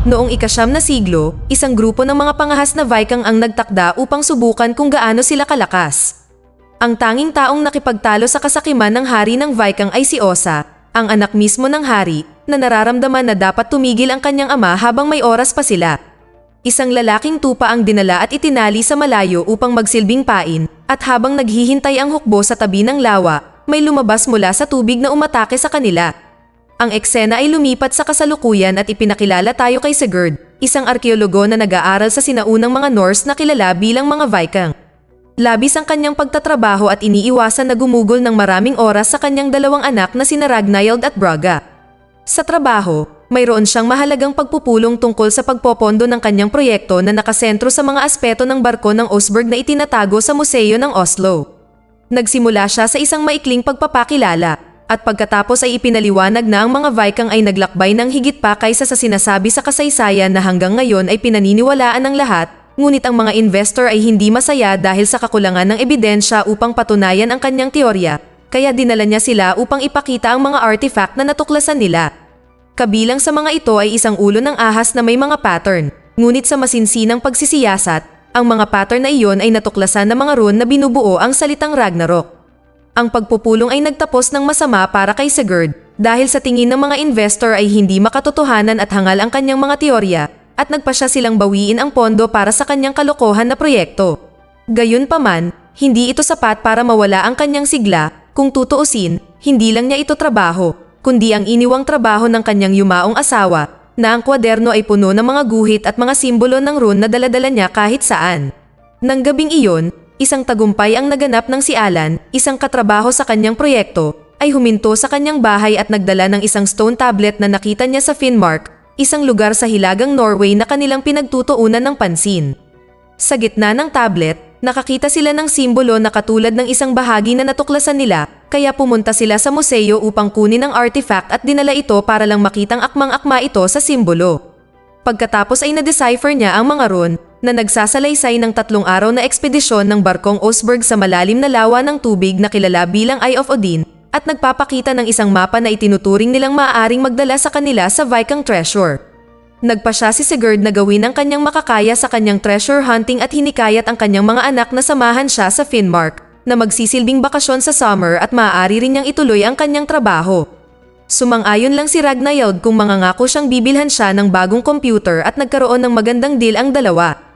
Noong ika-9 na siglo, isang grupo ng mga pangahas na Viking ang nagtakda upang subukan kung gaano sila kalakas. Ang tanging taong nakipagtalo sa kasakiman ng hari ng Viking ay si Osa, ang anak mismo ng hari, na nararamdaman na dapat tumigil ang kanyang ama habang may oras pa sila. Isang lalaking tupa ang dinala at itinali sa malayo upang magsilbing pain, at habang naghihintay ang hukbo sa tabi ng lawa, may lumabas mula sa tubig na umatake sa kanila. Ang eksena ay lumipat sa kasalukuyan at ipinakilala tayo kay Sigurd, isang arkeologo na nag-aaral sa sinaunang mga Norse na kilala bilang mga Viking. Labis ang kanyang pagtatrabaho at iniiwasan na gumugol ng maraming oras sa kanyang dalawang anak na sina Ragnhild at Braga. Sa trabaho, mayroon siyang mahalagang pagpupulong tungkol sa pagpopondo ng kanyang proyekto na nakasentro sa mga aspeto ng barko ng Oseberg na itinatago sa museo ng Oslo. Nagsimula siya sa isang maikling pagpapakilala, at pagkatapos ay ipinaliwanag na ang mga Viking ay naglakbay ng higit pa kaysa sa sinasabi sa kasaysayan na hanggang ngayon ay pinaniniwalaan ng lahat, ngunit ang mga investor ay hindi masaya dahil sa kakulangan ng ebidensya upang patunayan ang kanyang teorya, kaya dinala niya sila upang ipakita ang mga artifact na natuklasan nila. Kabilang sa mga ito ay isang ulo ng ahas na may mga pattern, ngunit sa masinsinang pagsisiyasat, ang mga pattern na iyon ay natuklasan ng mga rune na binubuo ang salitang Ragnarok. Ang pagpupulong ay nagtapos ng masama para kay Sigurd dahil sa tingin ng mga investor ay hindi makatotohanan at hangal ang kanyang mga teorya at nagpasya silang bawiin ang pondo para sa kanyang kalokohan na proyekto. Gayunpaman, hindi ito sapat para mawala ang kanyang sigla. Kung tutuusin, hindi lang niya ito trabaho, kundi ang iniwang trabaho ng kanyang yumaong asawa na ang kwaderno ay puno ng mga guhit at mga simbolo ng rune na daladala niya kahit saan. Nang gabing iyon, isang tagumpay ang naganap ng si Alan, isang katrabaho sa kanyang proyekto, ay huminto sa kanyang bahay at nagdala ng isang stone tablet na nakita niya sa Finnmark, isang lugar sa hilagang Norway na kanilang pinagtutuunan ng pansin. Sa gitna ng tablet, nakakita sila ng simbolo na katulad ng isang bahagi na natuklasan nila, kaya pumunta sila sa museo upang kunin ang artifact at dinala ito para lang makitang akmang-akma ito sa simbolo. Pagkatapos ay na-decipher niya ang mga rune, na nagsasalaysay ng 3 araw na ekspedisyon ng barkong Oseberg sa malalim na lawa ng tubig na kilala bilang Eye of Odin at nagpapakita ng isang mapa na itinuturing nilang maaaring magdala sa kanila sa Viking treasure. Nagpasya si Sigurd na gawin ang kanyang makakaya sa kanyang treasure hunting at hinikayat ang kanyang mga anak na samahan siya sa Finnmark na magsisilbing bakasyon sa summer at maaari rin niyang ituloy ang kanyang trabaho. Sumang-ayon lang si Ragnhild kung mangangako siyang bibilhan siya ng bagong computer at nagkaroon ng magandang deal ang dalawa.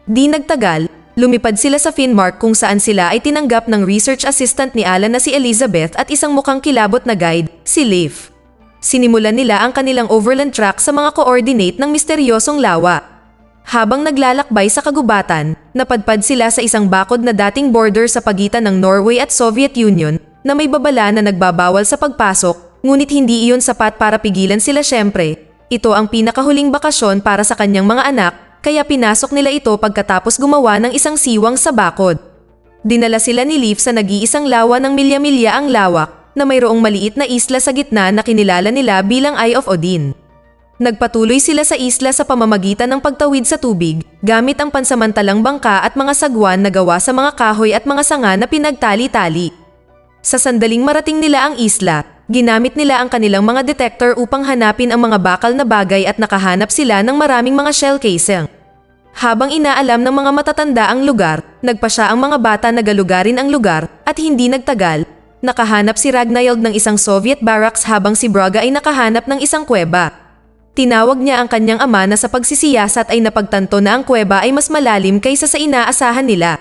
Di nagtagal, lumipad sila sa Finnmark kung saan sila ay tinanggap ng research assistant ni Alan na si Elizabeth at isang mukhang kilabot na guide, si Leif. Sinimulan nila ang kanilang overland track sa mga coordinate ng misteryosong lawa. Habang naglalakbay sa kagubatan, napadpad sila sa isang bakod na dating border sa pagitan ng Norway at Soviet Union na may babala na nagbabawal sa pagpasok, ngunit hindi iyon sapat para pigilan sila syempre. Ito ang pinakahuling bakasyon para sa kanyang mga anak, kaya pinasok nila ito pagkatapos gumawa ng isang siwang sa bakod. Dinala sila ni Leif sa nag-iisang lawa ng milya-milya ang lawak na mayroong maliit na isla sa gitna na kinilala nila bilang Eye of Odin. Nagpatuloy sila sa isla sa pamamagitan ng pagtawid sa tubig gamit ang pansamantalang bangka at mga sagwan na gawa sa mga kahoy at mga sanga na pinagtali-tali. Sa sandaling marating nila ang isla, ginamit nila ang kanilang mga detector upang hanapin ang mga bakal na bagay at nakahanap sila ng maraming mga shell casing. Habang inaalam ng mga matatanda ang lugar, nagpasya ang mga bata na galugarin ang lugar at hindi nagtagal, nakahanap si Ragnhild ng isang Soviet barracks habang si Braga ay nakahanap ng isang kuweba. Tinawag niya ang kanyang ama na sa pagsisiyasat ay napagtanto na ang kuweba ay mas malalim kaysa sa inaasahan nila.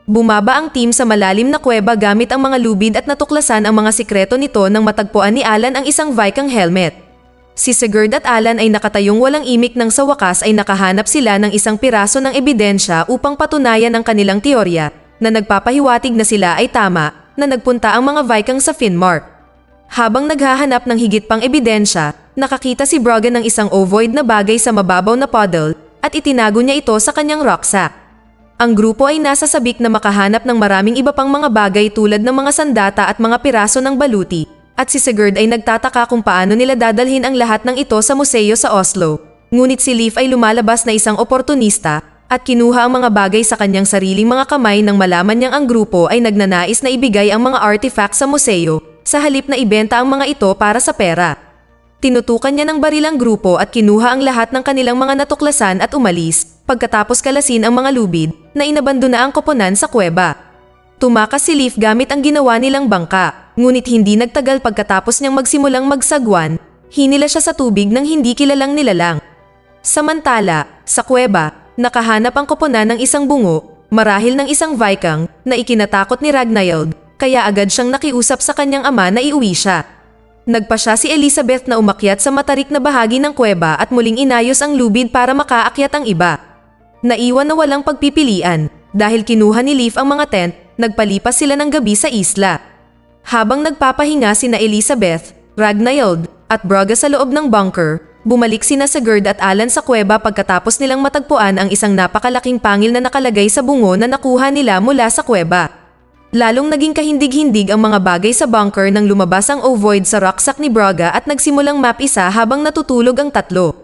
Bumaba ang team sa malalim na kuweba gamit ang mga lubid at natuklasan ang mga sikreto nito nang matagpuan ni Alan ang isang Viking helmet. Si Sigurd at Alan ay nakatayong walang imik nang sa wakas ay nakahanap sila ng isang piraso ng ebidensya upang patunayan ang kanilang teorya na nagpapahiwatig na sila ay tama na nagpunta ang mga Viking sa Finnmark. Habang naghahanap ng higit pang ebidensya, nakakita si Braga ng isang ovoid na bagay sa mababaw na puddle at itinago niya ito sa kanyang rucksack. Ang grupo ay nasa sabik na makahanap ng maraming iba pang mga bagay tulad ng mga sandata at mga piraso ng baluti, at si Sigurd ay nagtataka kung paano nila dadalhin ang lahat ng ito sa museo sa Oslo. Ngunit si Leif ay lumalabas na isang oportunista at kinuha ang mga bagay sa kanyang sariling mga kamay nang malaman niyang ang grupo ay nagnanais na ibigay ang mga artifact sa museo sa halip na ibenta ang mga ito para sa pera. Tinutukan niya ng baril ang grupo at kinuha ang lahat ng kanilang mga natuklasan at umalis, pagkatapos kalasin ang mga lubid na inabandona ang koponan sa kuweba. Tumakas si Leaf gamit ang ginawa nilang bangka, ngunit hindi nagtagal pagkatapos niyang magsimulang magsagwan, hinila siya sa tubig ng hindi kilalang nilalang. Samantala, sa kuweba, nakahanap ang koponan ng isang bungo, marahil ng isang Viking na ikinatakot ni Ragnhild, kaya agad siyang nakiusap sa kanyang ama na iuwi siya. Nagpa siya si Elizabeth na umakyat sa matarik na bahagi ng kuweba at muling inayos ang lubid para makaakyat ang iba. Naiwan na walang pagpipilian, dahil kinuha ni Leaf ang mga tent, nagpalipas sila ng gabi sa isla. Habang nagpapahinga sina Elizabeth, Ragnhild, at Braga sa loob ng bunker, bumalik sina Sigurd at Alan sa kuweba pagkatapos nilang matagpuan ang isang napakalaking pangil na nakalagay sa bungo na nakuha nila mula sa kuweba. Lalong naging kahindig-hindig ang mga bagay sa bunker nang lumabas ang ovoid sa rucksack ni Braga at nagsimulang map-isa habang natutulog ang tatlo.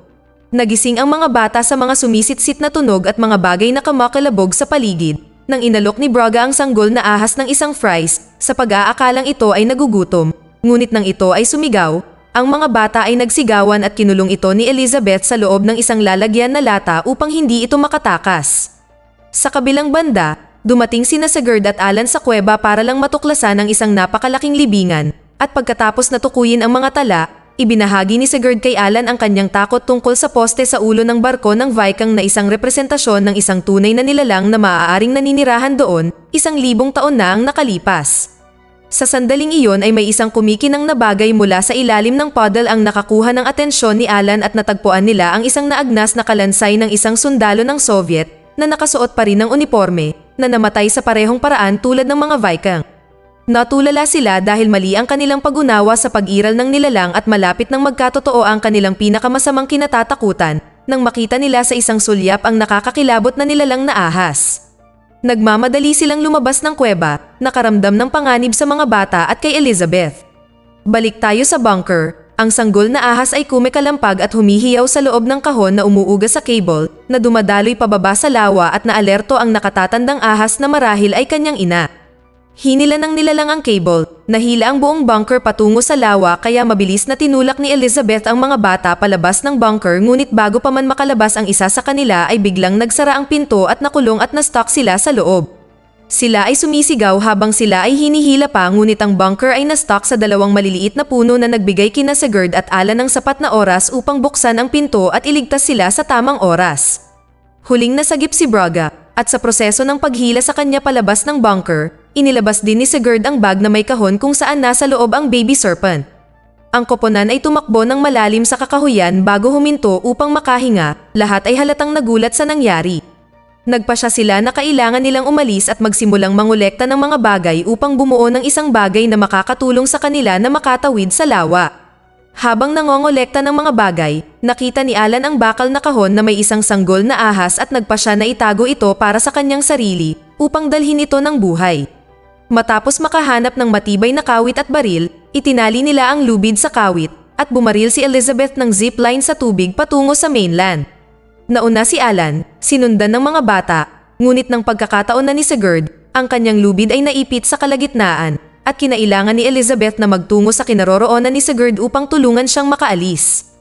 Nagising ang mga bata sa mga sumisit-sit na tunog at mga bagay na kamakalabog sa paligid, nang inalok ni Braga ang sanggol na ahas ng isang fries sa pag-aakalang ito ay nagugutom, ngunit nang ito ay sumigaw, ang mga bata ay nagsigawan at kinulong ito ni Elizabeth sa loob ng isang lalagyan na lata upang hindi ito makatakas. Sa kabilang banda, dumating sina Sigurd at Alan sa kuweba para lang matuklasan ang isang napakalaking libingan, at pagkatapos natukuyin ang mga tala, ibinahagi ni Sigurd kay Alan ang kanyang takot tungkol sa poste sa ulo ng barko ng Viking na isang representasyon ng isang tunay na nilalang na maaaring naninirahan doon, 1,000 taon na ang nakalipas. Sa sandaling iyon ay may isang kumikinang na bagay mula sa ilalim ng puddle ang nakakuha ng atensyon ni Alan at natagpuan nila ang isang naagnas na kalansay ng isang sundalo ng Soviet na nakasuot pa rin ng uniforme, na namatay sa parehong paraan tulad ng mga Viking. Natulala sila dahil mali ang kanilang pag-unawa sa pag-iral ng nilalang at malapit nang magkatotoo ang kanilang pinakamasamang kinatatakutan nang makita nila sa isang sulyap ang nakakakilabot na nilalang na ahas. Nagmamadali silang lumabas ng kuweba, nakaramdam ng panganib sa mga bata at kay Elizabeth. Balik tayo sa bunker. Ang sanggol na ahas ay kumikalampag at humihiyaw sa loob ng kahon na umuuga sa cable na dumadaloy pababa sa lawa at naalerto ang nakatatandang ahas na marahil ay kanyang ina. Hinila ng nilalang ang cable, nahila ang buong bunker patungo sa lawa kaya mabilis na tinulak ni Elizabeth ang mga bata palabas ng bunker ngunit bago pa man makalabas ang isa sa kanila ay biglang nagsara ang pinto at nakulong at na-stuck sila sa loob. Sila ay sumisigaw habang sila ay hinihila pa ngunit ang bunker ay na-stuck sa dalawang maliliit na puno na nagbigay kina Sigurd at Alan ng sapat na oras upang buksan ang pinto at iligtas sila sa tamang oras. Huling nasagip si Braga at sa proseso ng paghila sa kanya palabas ng bunker, inilabas din ni Sigurd ang bag na may kahon kung saan nasa loob ang baby serpent. Ang koponan ay tumakbo ng malalim sa kakahuyan bago huminto upang makahinga, lahat ay halatang nagulat sa nangyari. Nagpasya sila na kailangan nilang umalis at magsimulang mangolekta ng mga bagay upang bumuo ng isang bagay na makakatulong sa kanila na makatawid sa lawa. Habang nangongolekta ng mga bagay, nakita ni Alan ang bakal na kahon na may isang sanggol na ahas at nagpasya na itago ito para sa kanyang sarili upang dalhin ito ng buhay. Matapos makahanap ng matibay na kawit at baril, itinali nila ang lubid sa kawit at bumaril si Elizabeth ng zipline sa tubig patungo sa mainland. Nauna si Alan, sinundan ng mga bata, ngunit ng pagkakataon na ni Sigurd, ang kanyang lubid ay naipit sa kalagitnaan at kinailangan ni Elizabeth na magtungo sa kinaroroonan ni Sigurd upang tulungan siyang makaalis.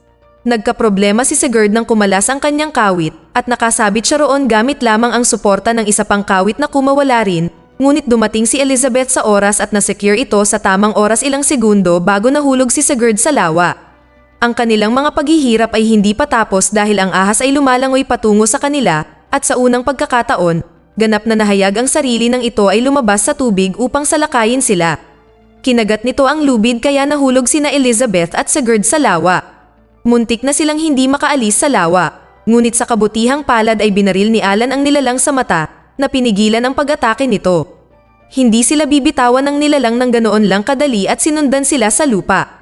Nagkaproblema si Sigurd nang kumalas ang kanyang kawit at nakasabit siya roon gamit lamang ang suporta ng isa pang kawit na kumawala rin, ngunit dumating si Elizabeth sa oras at nasecure ito sa tamang oras ilang segundo bago nahulog si Sigurd sa lawa. Ang kanilang mga paghihirap ay hindi pa tapos dahil ang ahas ay lumalangoy patungo sa kanila at sa unang pagkakataon, ganap na nahayag ang sarili ng ito ay lumabas sa tubig upang salakayin sila. Kinagat nito ang lubid kaya nahulog sina Elizabeth at Sigurd sa lawa. Muntik na silang hindi makaalis sa lawa, ngunit sa kabutihang palad ay binaril ni Alan ang nilalang sa mata na pinigilan ang pag-atake nito. Hindi sila bibitawan ng nilalang ng ganoon lang kadali at sinundan sila sa lupa.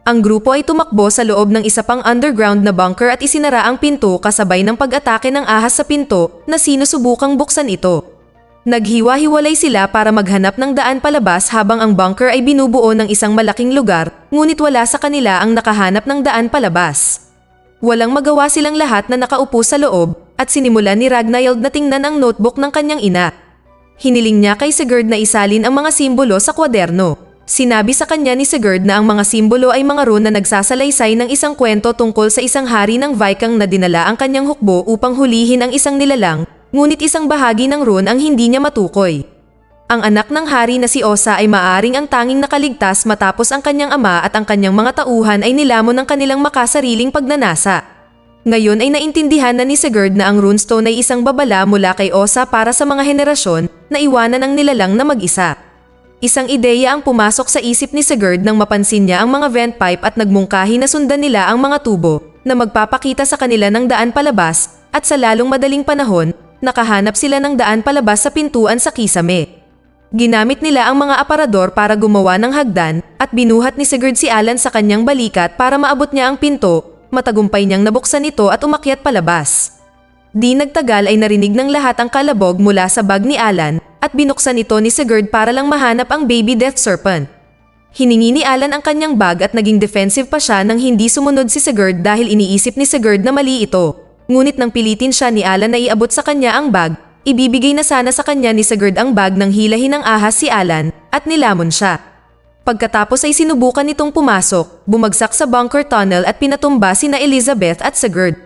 Ang grupo ay tumakbo sa loob ng isa pang underground na bunker at isinara ang pinto kasabay ng pag-atake ng ahas sa pinto na sinusubukang buksan ito. Naghiwa-hiwalay sila para maghanap ng daan palabas habang ang bunker ay binubuo ng isang malaking lugar, ngunit wala sa kanila ang nakahanap ng daan palabas. Walang magawa silang lahat na nakaupo sa loob at sinimulan ni Ragnhild na tingnan ang notebook ng kanyang ina. Hiniling niya kay Sigurd na isalin ang mga simbolo sa kwaderno. Sinabi sa kanya ni Sigurd na ang mga simbolo ay mga rune na nagsasalaysay ng isang kwento tungkol sa isang hari ng Viking na dinala ang kanyang hukbo upang hulihin ang isang nilalang, ngunit isang bahagi ng rune ang hindi niya matukoy. Ang anak ng hari na si Osa ay maaring ang tanging nakaligtas matapos ang kanyang ama at ang kanyang mga tauhan ay nilamon ng kanilang makasariling pagnanasa. Ngayon ay naintindihan na ni Sigurd na ang runestone ay isang babala mula kay Osa para sa mga henerasyon na iwanan ang nilalang na mag-isa. Isang ideya ang pumasok sa isip ni Sigurd nang mapansin niya ang mga vent pipe at nagmungkahi na sundan nila ang mga tubo na magpapakita sa kanila ng daan palabas at sa lalong madaling panahon, nakahanap sila ng daan palabas sa pintuan sa kisame. Ginamit nila ang mga aparador para gumawa ng hagdan at binuhat ni Sigurd si Alan sa kanyang balikat para maabot niya ang pinto, matagumpay niyang nabuksan ito at umakyat palabas. Di nagtagal ay narinig ng lahat ang kalabog mula sa bag ni Alan at binuksan ito ni Sigurd para lang mahanap ang baby death serpent. Hiningi ni Alan ang kanyang bag at naging defensive pa siya nang hindi sumunod si Sigurd dahil iniisip ni Sigurd na mali ito. Ngunit nang pilitin siya ni Alan na iabot sa kanya ang bag, ibibigay na sana sa kanya ni Sigurd ang bag nang hilahin ng ahas si Alan at nilamon siya. Pagkatapos ay sinubukan nitong pumasok, bumagsak sa bunker tunnel at pinatumba sina Elizabeth at Sigurd.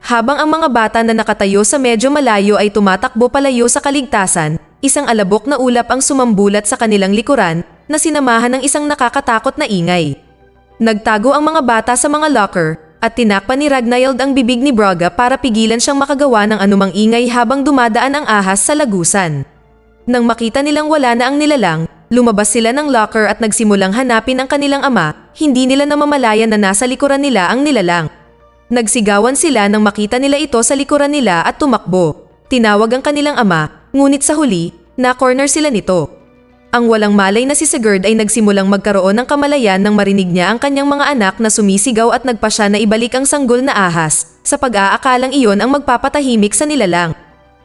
Habang ang mga bata na nakatayo sa medyo malayo ay tumatakbo palayo sa kaligtasan, isang alabok na ulap ang sumambulat sa kanilang likuran na sinamahan ng isang nakakatakot na ingay. Nagtago ang mga bata sa mga locker at tinakpan ni Ragnhild ang bibig ni Braga para pigilan siyang makagawa ng anumang ingay habang dumadaan ang ahas sa lagusan. Nang makita nilang wala na ang nilalang, lumabas sila ng locker at nagsimulang hanapin ang kanilang ama, hindi nila namamalayan na nasa likuran nila ang nilalang. Nagsigawan sila nang makita nila ito sa likuran nila at tumakbo. Tinawag ang kanilang ama, ngunit sa huli, na-corner sila nito. Ang walang malay na si Sigurd ay nagsimulang magkaroon ng kamalayan nang marinig niya ang kanyang mga anak na sumisigaw at nagpasya na ibalik ang sanggol na ahas, sa pag-aakalang iyon ang magpapatahimik sa nilalang.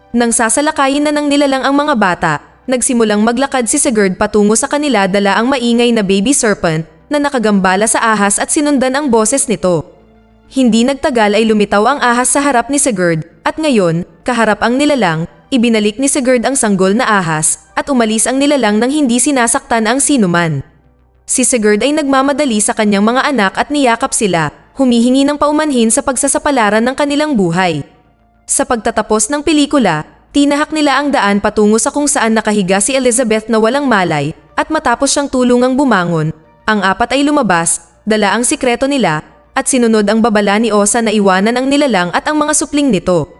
Nang sasalakayin na ng nilalang ang mga bata, nagsimulang maglakad si Sigurd patungo sa kanila dala ang maingay na baby serpent na nakagambala sa ahas at sinundan ang boses nito. Hindi nagtagal ay lumitaw ang ahas sa harap ni Sigurd at ngayon, kaharap ang nilalang, ibinalik ni Sigurd ang sanggol na ahas at umalis ang nilalang nang hindi sinasaktan ang sinuman. Si Sigurd ay nagmamadali sa kanyang mga anak at niyakap sila, humihingi ng paumanhin sa pagsasapalaran ng kanilang buhay. Sa pagtatapos ng pelikula, tinahak nila ang daan patungo sa kung saan nakahiga si Elizabeth na walang malay at matapos siyang tulungang bumangon, ang apat ay lumabas, dala ang sikreto nila, at sinunod ang babala ni Osa na iwanan ang nilalang at ang mga supling nito.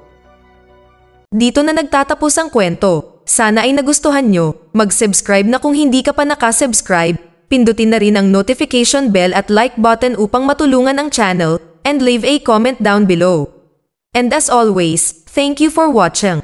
Dito na nagtatapos ang kwento. Sana ay nagustuhan nyo. Mag-subscribe na kung hindi ka pa nakasubscribe. Pindutin na rin ang notification bell at like button upang matulungan ang channel, and leave a comment down below. And as always, thank you for watching.